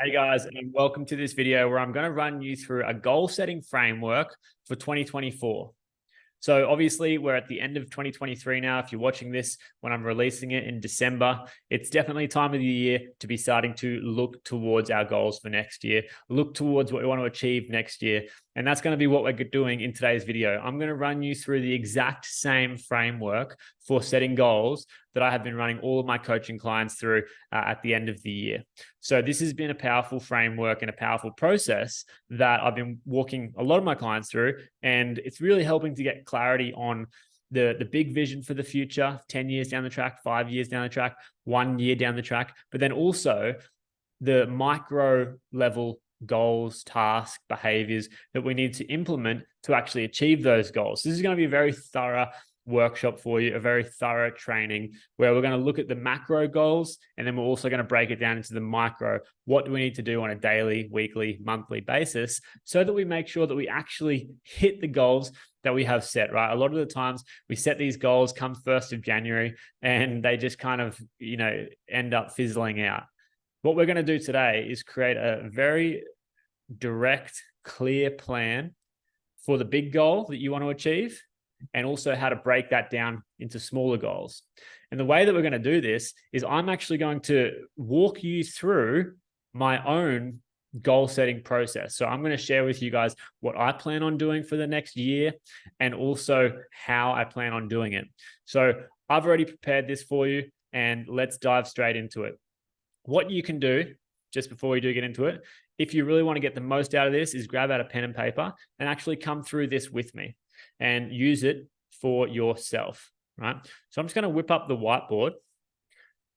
Hey guys, and welcome to this video where I'm going to run you through a goal setting framework for 2024. So obviously we're at the end of 2023 now. If you're watching this when I'm releasing it in December, it's definitely time of the year to be starting to look towards our goals for next year, look towards what we want to achieve next year. And that's going to be what we're doing in today's video. I'm going to run you through the exact same framework for setting goals that I have been running all of my coaching clients through at the end of the year. So this has been a powerful framework and a powerful process that I've been walking a lot of my clients through, and it's really helping to get clarity on the big vision for the future, 10 years down the track, 5 years down the track, 1 year down the track, but then also the micro level goals, tasks, behaviors that we need to implement to actually achieve those goals. This is going to be a very thorough workshop for you, a very thorough training where we're going to look at the macro goals, and then we're also going to break it down into the micro. What do we need to do on a daily, weekly, monthly basis so that we make sure that we actually hit the goals that we have set, right? A lot of the times we set these goals come 1st of January and they just kind of, end up fizzling out. What we're going to do today is create a very direct, clear plan for the big goal that you want to achieve, and also how to break that down into smaller goals. And the way that we're going to do this is I'm actually going to walk you through my own goal setting process. So I'm going to share with you guys what I plan on doing for the next year and also how I plan on doing it. So I've already prepared this for you, and let's dive straight into it. What you can do just before we do get into it, if you really want to get the most out of this, is grab out a pen and paper and actually come through this with me and use it for yourself, right? So I'm just going to whip up the whiteboard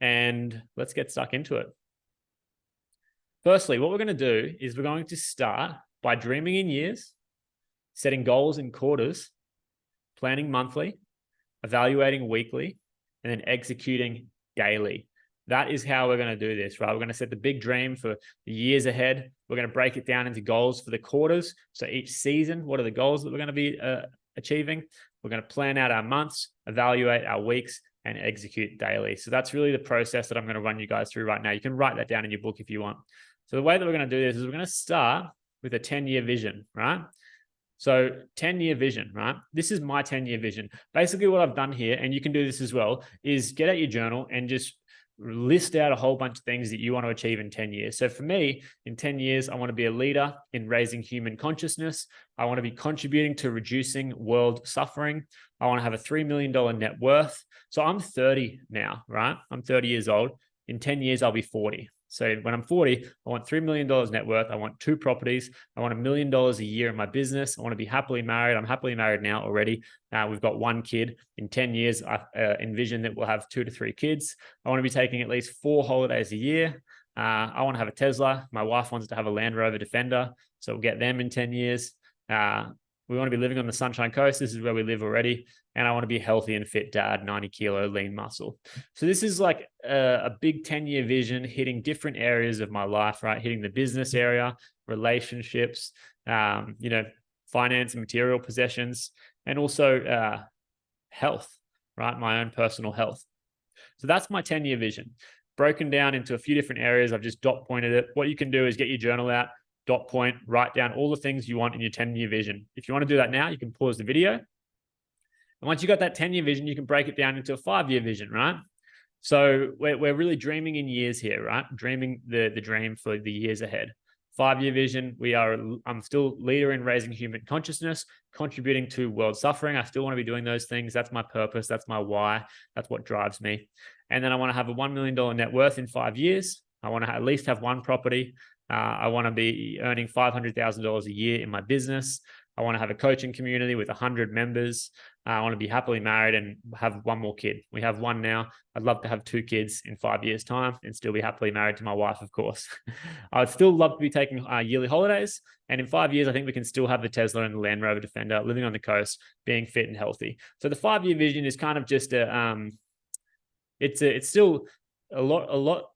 and let's get stuck into it. Firstly, what we're going to do is we're going to start by dreaming in years, setting goals in quarters, planning monthly, evaluating weekly, and then executing daily. That is how we're going to do this, right? We're going to set the big dream for the years ahead. We're going to break it down into goals for the quarters. So each season, what are the goals that we're going to be achieving? We're going to plan out our months, evaluate our weeks, and execute daily. So that's really the process that I'm going to run you guys through right now. You can write that down in your book if you want. So the way that we're going to do this is we're going to start with a 10-year vision, right? So 10-year vision, right? This is my 10-year vision. Basically what I've done here, and you can do this as well, is get out your journal and just list out a whole bunch of things that you want to achieve in 10 years. So for me, in 10 years, I want to be a leader in raising human consciousness. I want to be contributing to reducing world suffering. I want to have a $3 million net worth. So I'm 30 now, right? I'm 30 years old. In 10 years, I'll be 40. So when I'm 40, I want $3 million net worth. I want 2 properties. I want $1 million a year in my business. I want to be happily married. I'm happily married now already. We've got 1 kid. In 10 years, I envision that we'll have 2 to 3 kids. I want to be taking at least 4 holidays a year. I want to have a Tesla. My wife wants to have a Land Rover Defender. So we'll get them in 10 years. We want to be living on the Sunshine Coast. This is where we live already. And I want to be a healthy and fit dad, 90 kilo lean muscle. So this is like a big 10-year vision hitting different areas of my life, right? Hitting the business area, relationships, finance and material possessions, and also health, right? My own personal health. So that's my 10-year vision, broken down into a few different areas. I've just dot pointed it. What you can do is get your journal out, dot point, write down all the things you want in your 10-year vision. If you want to do that now, you can pause the video. And once you got that 10-year vision, you can break it down into a 5-year vision, right? So we're really dreaming in years here, right? Dreaming the dream for the years ahead. 5-year vision, I'm still leader in raising human consciousness, contributing to world suffering. I still want to be doing those things. That's my purpose. That's my why. That's what drives me. And then I want to have a $1 million net worth in 5 years. I want to at least have 1 property. I want to be earning $500,000 a year in my business. I want to have a coaching community with 100 members. I want to be happily married and have 1 more kid. We have 1 now. I'd love to have 2 kids in 5 years' time and still be happily married to my wife, of course. I'd still love to be taking yearly holidays. And in 5 years, I think we can still have the Tesla and the Land Rover Defender, living on the coast, being fit and healthy. So the 5-year vision is kind of just it's still a lot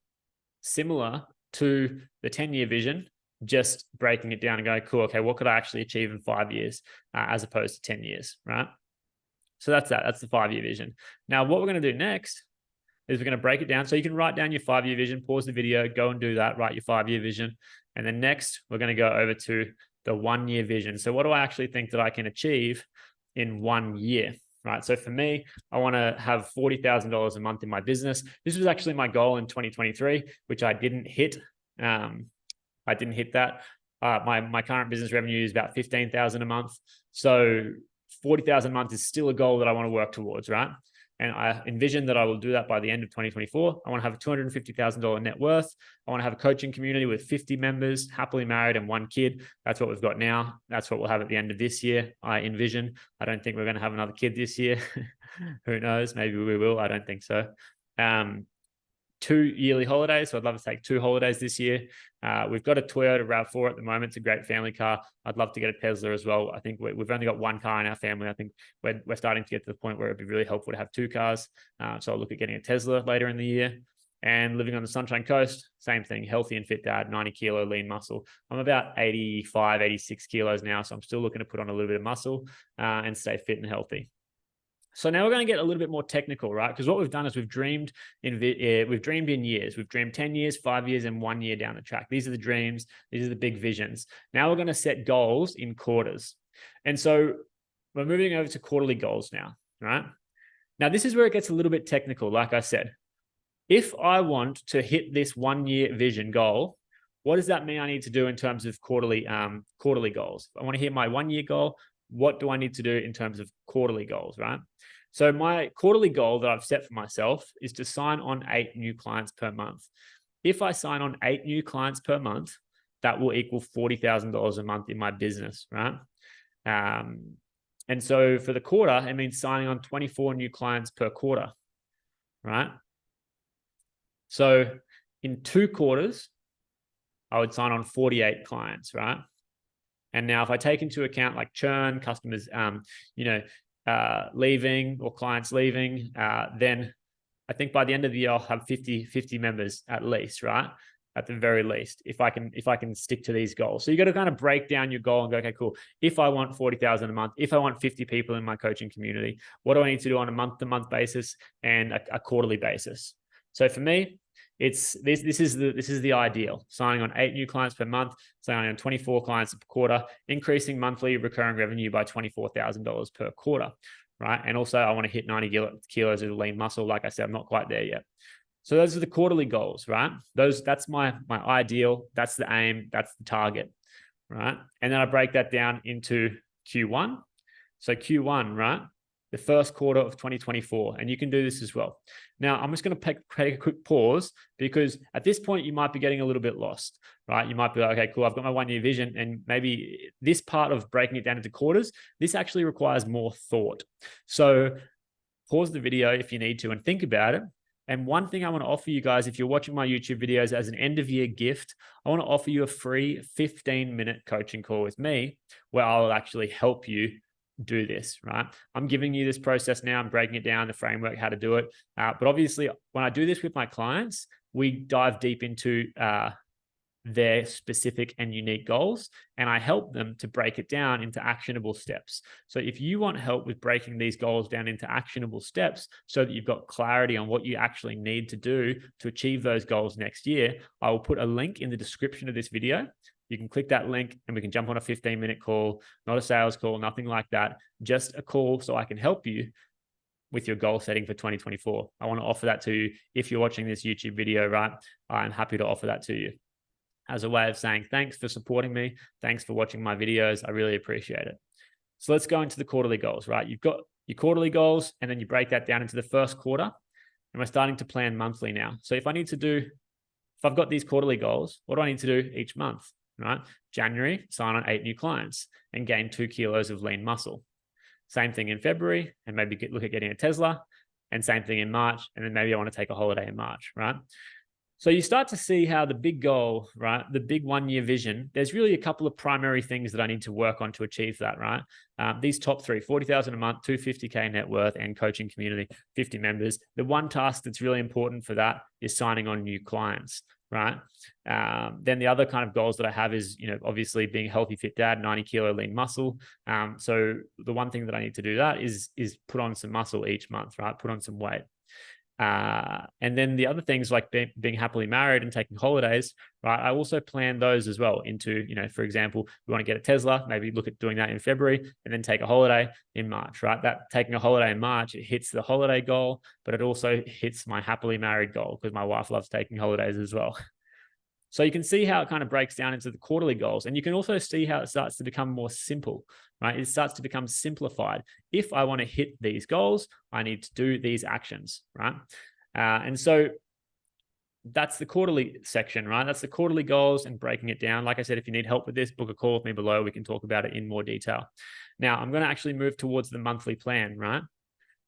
similar to the 10-year vision, just breaking it down and going, cool, okay, what could I actually achieve in 5 years as opposed to 10 years, right? So that's the 5-year vision. Now, what we're going to do next is we're going to break it down. So you can write down your 5-year vision, pause the video, go and do that, write your 5-year vision. And then next, we're going to go over to the 1-year vision. So what do I actually think that I can achieve in 1 year, right? So for me, I want to have $40,000 a month in my business. This was actually my goal in 2023, which I didn't hit. I didn't hit that. My current business revenue is about $15,000 a month. So 40,000 a month is still a goal that I want to work towards, right? And I envision that I will do that by the end of 2024. I want to have a $250,000 net worth. I want to have a coaching community with 50 members, happily married, and 1 kid. That's what we've got now. That's what we'll have at the end of this year, I envision. I don't think we're going to have another kid this year. Who knows? Maybe we will. I don't think so. 2 yearly holidays. So I'd love to take 2 holidays this year. We've got a Toyota RAV4 at the moment. It's a great family car. I'd love to get a Tesla as well. I think we've only got 1 car in our family. I think we're starting to get to the point where it'd be really helpful to have 2 cars. So I'll look at getting a Tesla later in the year. And living on the Sunshine Coast, same thing, healthy and fit dad, 90 kilo lean muscle. I'm about 85, 86 kilos now. So I'm still looking to put on a little bit of muscle and stay fit and healthy. So now we're going to get a little bit more technical, right? Because what we've done is we've dreamed in years. We've dreamed 10 years, 5 years, and 1 year down the track. These are the dreams. These are the big visions. Now we're going to set goals in quarters. And so we're moving over to quarterly goals now, right? Now, this is where it gets a little bit technical. Like I said, if I want to hit this 1 year vision goal, what does that mean I need to do in terms of quarterly goals? If I want to hit my 1 year goal, what do I need to do in terms of quarterly goals, right? So my quarterly goal that I've set for myself is to sign on 8 new clients per month. If I sign on 8 new clients per month, that will equal $40,000 a month in my business, right? And so for the quarter, it means signing on 24 new clients per quarter, right? So in 2 quarters, I would sign on 48 clients, right? And now if I take into account like churn, customers, leaving or clients leaving, then I think by the end of the year, I'll have 50 members at least, right? At the very least, if I can stick to these goals. So you got to kind of break down your goal and go, okay, cool. If I want 40,000 a month, if I want 50 people in my coaching community, what do I need to do on a month-to-month basis and a quarterly basis? So for me, this is the ideal. Signing on 8 new clients per month, signing on 24 clients per quarter, increasing monthly recurring revenue by $24,000 per quarter, right? And also I want to hit 90 kilos of lean muscle. Like I said, I'm not quite there yet. So those are the quarterly goals, right? That's my ideal. That's the aim. That's the target, right? And then I break that down into Q1. So Q1, right? The first quarter of 2024. And you can do this as well. Now, I'm just going to take a quick pause because at this point, you might be getting a little bit lost, right? You might be like, okay, cool. I've got my 1 year vision. And maybe this part of breaking it down into quarters, this actually requires more thought. So pause the video if you need to and think about it. And one thing I want to offer you guys, if you're watching my YouTube videos as an end of year gift, I want to offer you a free 15-minute coaching call with me where I'll actually help you do this, right? I'm giving you this process now. I'm breaking it down, the framework, how to do it. But obviously, when I do this with my clients, we dive deep into their specific and unique goals, and I help them to break it down into actionable steps. So if you want help with breaking these goals down into actionable steps so that you've got clarity on what you actually need to do to achieve those goals next year, I will put a link in the description of this video. You can click that link and we can jump on a 15-minute call, not a sales call, nothing like that, just a call so I can help you with your goal setting for 2024. I want to offer that to you. If you're watching this YouTube video, right, I'm happy to offer that to you as a way of saying thanks for supporting me. Thanks for watching my videos. I really appreciate it. So let's go into the quarterly goals, right? You've got your quarterly goals and then you break that down into the first quarter and we're starting to plan monthly now. So if I've got these quarterly goals, what do I need to do each month? Right? January, sign on 8 new clients and gain 2 kilos of lean muscle. Same thing in February and maybe look at getting a Tesla, and same thing in March. And then maybe I want to take a holiday in March, right? So you start to see how the big goal, right? The big 1 year vision, there's really a couple of primary things that I need to work on to achieve that, right? These top 3, 40,000 a month, 250K net worth and coaching community, 50 members. The one task that's really important for that is signing on new clients, right? Then the other kind of goals that I have is, obviously being a healthy, fit dad, 90 kilo lean muscle. So the one thing that I need to do that is put on some muscle each month, right? Put on some weight. And then the other things like being happily married and taking holidays, right? I also plan those as well into, for example, we want to get a Tesla, maybe look at doing that in February and then take a holiday in March, right? That taking a holiday in March, it hits the holiday goal, but it also hits my happily married goal because my wife loves taking holidays as well. So you can see how it kind of breaks down into the quarterly goals. And you can also see how it starts to become more simple, right? It starts to become simplified. If I want to hit these goals, I need to do these actions, right? And so that's the quarterly section, right? That's the quarterly goals and breaking it down. Like I said, if you need help with this, book a call with me below. We can talk about it in more detail. Now, I'm going to actually move towards the monthly plan, right?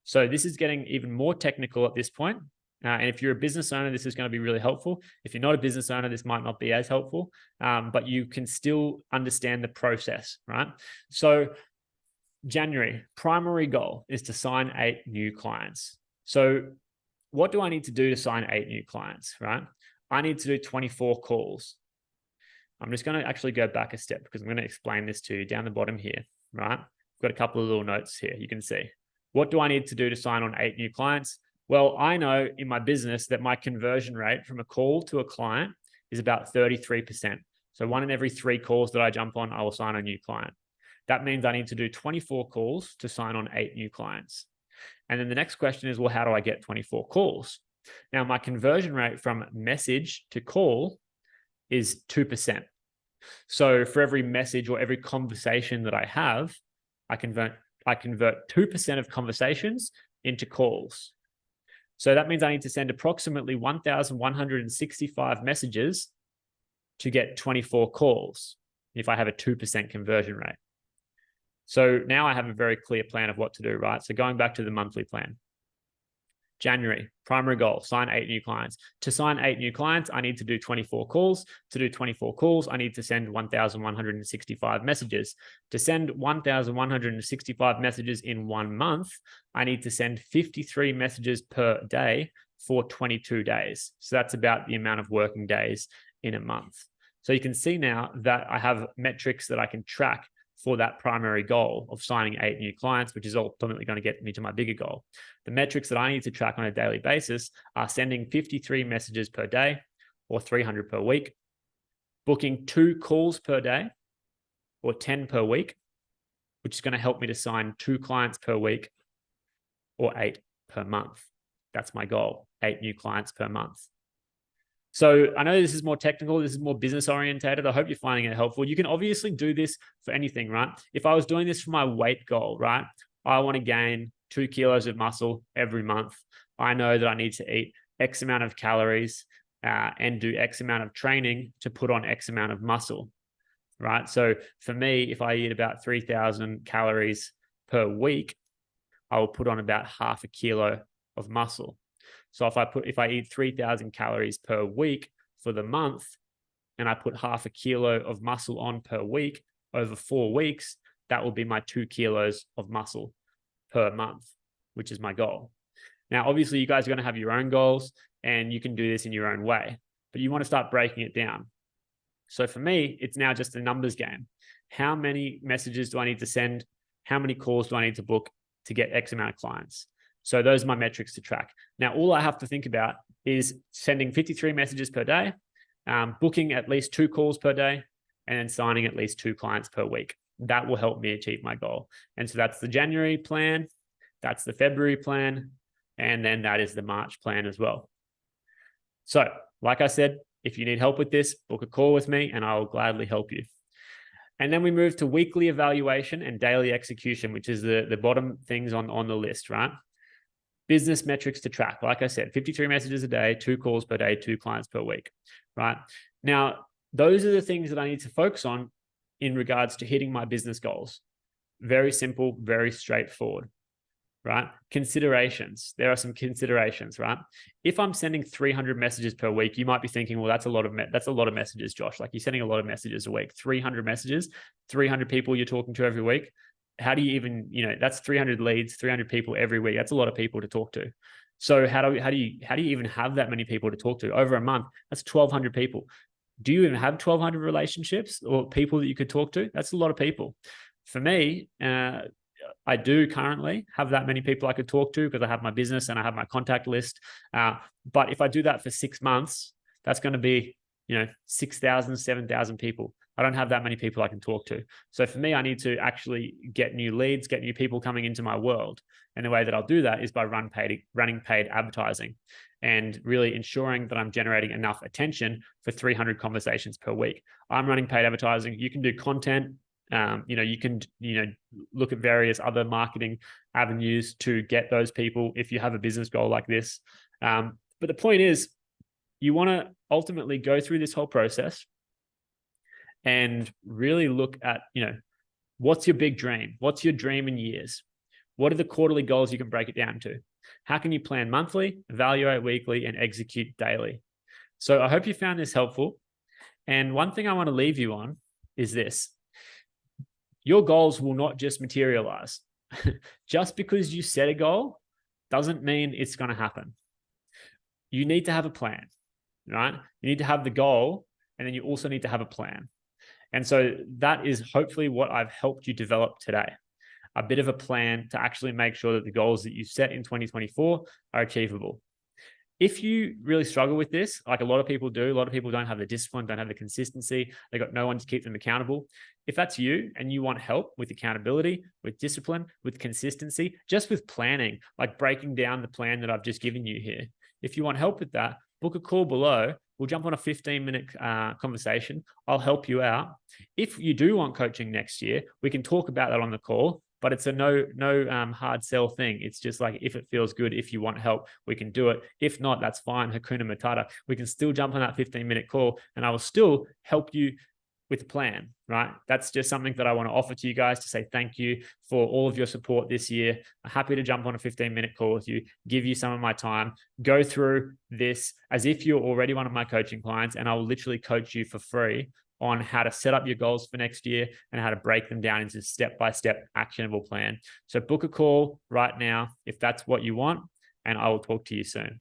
So this is getting even more technical at this point. And if you're a business owner, this is going to be really helpful. If you're not a business owner, this might not be as helpful, but you can still understand the process, right? So January, primary goal is to sign 8 new clients. So what do I need to do to sign 8 new clients, right? I need to do 24 calls. I'm just going to actually go back a step because I'm going to explain this to you down the bottom here, right? I've got a couple of little notes here you can see. What do I need to do to sign on 8 new clients? Well, I know in my business that my conversion rate from a call to a client is about 33%. So 1 in every 3 calls that I jump on, I will sign a new client. That means I need to do 24 calls to sign on 8 new clients. And then the next question is, well, how do I get 24 calls? Now, my conversion rate from message to call is 2%. So for every message or every conversation that I have, I convert 2% of conversations into calls. So that means I need to send approximately 1,165 messages to get 24 calls if I have a 2% conversion rate. So now I have a very clear plan of what to do, right? So going back to the monthly plan. January, primary goal, sign 8 new clients. To sign 8 new clients, I need to do 24 calls. To do 24 calls, I need to send 1,165 messages. To send 1,165 messages in 1 month, I need to send 53 messages per day for 22 days. So that's about the amount of working days in a month. So you can see now that I have metrics that I can track for that primary goal of signing 8 new clients, which is ultimately going to get me to my bigger goal. The metrics that I need to track on a daily basis are sending 53 messages per day or 300 per week, booking 2 calls per day or 10 per week, which is going to help me to sign 2 clients per week or 8 per month. That's my goal, 8 new clients per month. So I know this is more technical. This is more business orientated. I hope you're finding it helpful. You can obviously do this for anything, right? If I was doing this for my weight goal, right? I want to gain 2 kilos of muscle every month. I know that I need to eat X amount of calories and do X amount of training to put on X amount of muscle, right? So for me, if I eat about 3,000 calories per week, I will put on about half a kilo of muscle. So if I eat 3,000 calories per week for the month, and I put half a kilo of muscle on per week over 4 weeks, that will be my 2 kilos of muscle per month, which is my goal. Now, obviously, you guys are going to have your own goals, and you can do this in your own way, but you want to start breaking it down. So for me, it's now just a numbers game. How many messages do I need to send? How many calls do I need to book to get X amount of clients? So those are my metrics to track. Now, all I have to think about is sending 53 messages per day, booking at least 2 calls per day, and then signing at least 2 clients per week. That will help me achieve my goal. And so that's the January plan, that's the February plan, and then that is the March plan as well. So like I said, if you need help with this, book a call with me and I will gladly help you. And then we move to weekly evaluation and daily execution, which is the bottom things on the list, right? Business metrics to track. Like I said, 53 messages a day, 2 calls per day, 2 clients per week, right? Now, those are the things that I need to focus on in regards to hitting my business goals. Very simple, very straightforward, right? Considerations. There are some considerations, right? If I'm sending 300 messages per week, you might be thinking, well, that's a lot of messages, Josh. Like you're sending a lot of messages a week, 300 messages, 300 people you're talking to every week. How do you even, that's 300 leads, 300 people every week. That's a lot of people to talk to. So how do you even have that many people to talk to over a month? That's 1,200 people. Do you even have 1,200 relationships or people that you could talk to? That's a lot of people. For me, I do currently have that many people I could talk to because I have my business and I have my contact list. But if I do that for 6 months, that's going to be, 6,000, 7,000 people. I don't have that many people I can talk to. So for me, I need to actually get new leads, get new people coming into my world. And the way that I'll do that is by running paid advertising and really ensuring that I'm generating enough attention for 300 conversations per week. I'm running paid advertising. You can do content. You can, look at various other marketing avenues to get those people if you have a business goal like this. But the point is, you want to ultimately go through this whole process and really look at, what's your big dream? What's your dream in years? What are the quarterly goals you can break it down to? How can you plan monthly, evaluate weekly, and execute daily? So I hope you found this helpful. And one thing I want to leave you on is this. Your goals will not just materialize. Just because you set a goal doesn't mean it's going to happen. You need to have a plan, right? You need to have the goal, and then you also need to have a plan. And so that is hopefully what I've helped you develop today. A bit of a plan to actually make sure that the goals that you set in 2024 are achievable. If you really struggle with this, like a lot of people do, a lot of people don't have the discipline, don't have the consistency, they got no one to keep them accountable. If that's you and you want help with accountability, with discipline, with consistency, just with planning, like breaking down the plan that I've just given you here. If you want help with that, book a call below. We'll jump on a 15-minute conversation. I'll help you out. If you do want coaching next year, we can talk about that on the call. But it's a no hard sell thing. It's just like, if it feels good, if you want help, we can do it. If not, that's fine. Hakuna Matata. We can still jump on that 15-minute call and I will still help you with a plan, right? That's just something that I want to offer to you guys to say thank you for all of your support this year. I'm happy to jump on a 15-minute call with you, give you some of my time, go through this as if you're already one of my coaching clients, and I will literally coach you for free on how to set up your goals for next year and how to break them down into step-by-step actionable plan. So book a call right now if that's what you want, and I will talk to you soon.